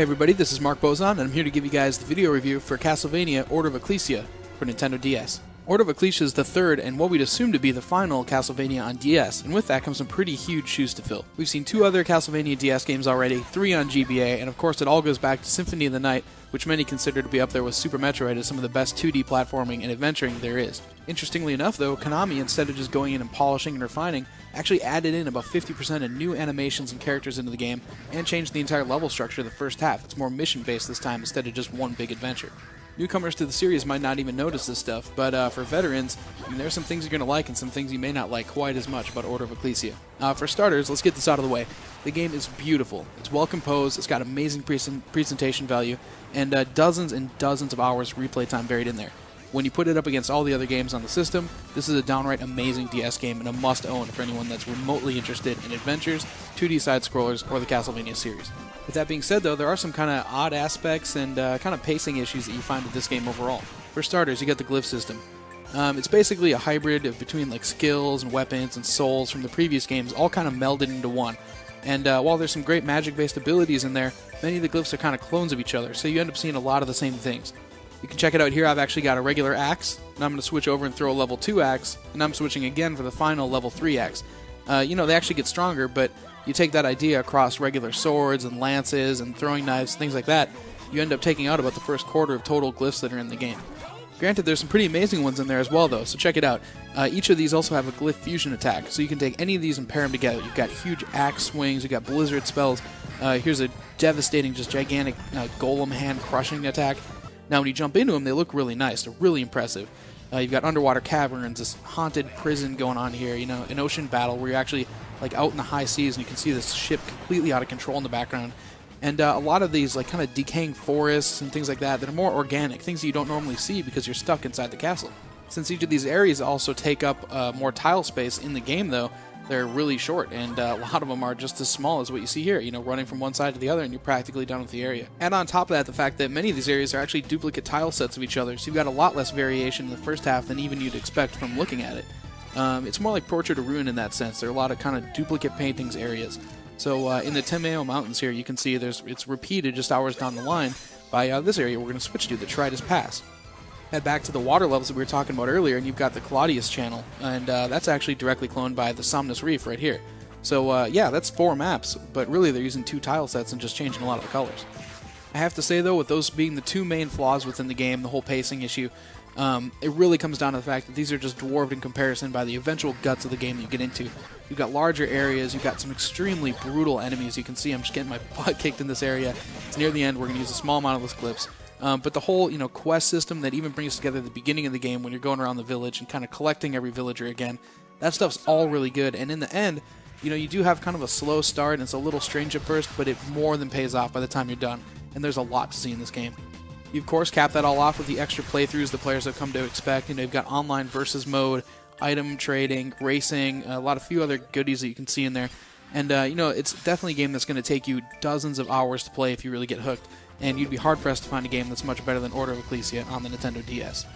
Hey everybody, this is Mark Bozon, and I'm here to give you guys the video review for Castlevania Order of Ecclesia for Nintendo DS. Order of Ecclesia is the third and what we'd assume to be the final Castlevania on DS, and with that comes some pretty huge shoes to fill. We've seen 2 other Castlevania DS games already, 3 on GBA, and of course it all goes back to Symphony of the Night, which many consider to be up there with Super Metroid as some of the best 2D platforming and adventuring there is. Interestingly enough though, Konami, instead of just going in and polishing and refining, actually added in about 50% of new animations and characters into the game, and changed the entire level structure of the first half. It's more mission-based this time instead of just one big adventure. Newcomers to the series might not even notice this stuff, but for veterans, there's some things you're going to like and some things you may not like quite as much about Order of Ecclesia. For starters, let's get this out of the way. The game is beautiful. It's well composed, it's got amazing presentation value, and dozens and dozens of hours of replay time buried in there. When you put it up against all the other games on the system, this is a downright amazing DS game and a must-own for anyone that's remotely interested in adventures, 2D side-scrollers, or the Castlevania series. With that being said, though, there are some kind of odd aspects and kind of pacing issues that you find with this game overall. For starters, you got the glyph system. It's basically a hybrid between like skills and weapons and souls from the previous games, all kind of melded into one. And while there's some great magic-based abilities in there, many of the glyphs are kind of clones of each other, so you end up seeing a lot of the same things. You can check it out here. I've actually got a regular axe, and I'm going to switch over and throw a level 2 axe, and I'm switching again for the final level 3 axe. They actually get stronger, but you take that idea across regular swords and lances and throwing knives, things like that, you end up taking out about the first quarter of total glyphs that are in the game. Granted, there's some pretty amazing ones in there as well, though, so check it out. Each of these also have a glyph fusion attack, so you can take any of these and pair them together. You've got huge axe swings, you've got blizzard spells, here's a devastating, just gigantic golem hand crushing attack. Now, when you jump into them, they look really nice. They're really impressive. You've got underwater caverns, this haunted prison going on here, an ocean battle where you're actually like out in the high seas and you can see this ship completely out of control in the background. And a lot of these like kind of decaying forests and things like that are more organic, things that you don't normally see because you're stuck inside the castle. Since each of these areas also take up more tile space in the game, though, they're really short, and a lot of them are just as small as what you see here, running from one side to the other, and you're practically done with the area. And on top of that, the fact that many of these areas are actually duplicate tile sets of each other, so you've got a lot less variation in the first half than even you'd expect from looking at it. It's more like Portrait of Ruin in that sense. There are a lot of kind of duplicate paintings areas. So in the Temeo Mountains here, you can see it's repeated just hours down the line by this area we're going to switch to, the Tridus Pass. Head back to the water levels that we were talking about earlier, and you've got the Claudius Channel, and that's actually directly cloned by the Somnus Reef right here. So yeah, that's 4 maps, but really they're using 2 tile sets and just changing a lot of the colors. I have to say though, with those being the 2 main flaws within the game, the whole pacing issue, it really comes down to the fact that these are just dwarfed in comparison by the eventual guts of the game that you get into. You've got larger areas, you've got some extremely brutal enemies. You can see I'm just getting my butt kicked in this area. It's near the end, we're going to use a small amount of those glyphs. But the whole, quest system that even brings together the beginning of the game when you're going around the village and kind of collecting every villager again, that stuff's all really good. And in the end, you do have kind of a slow start, and it's a little strange at first, but it more than pays off by the time you're done. And there's a lot to see in this game. You, of course, cap that all off with the extra playthroughs the players have come to expect. You've got online versus mode, item trading, racing, a few other goodies that you can see in there. And, it's definitely a game that's going to take you dozens of hours to play if you really get hooked. And you'd be hard-pressed to find a game that's much better than Order of Ecclesia on the Nintendo DS.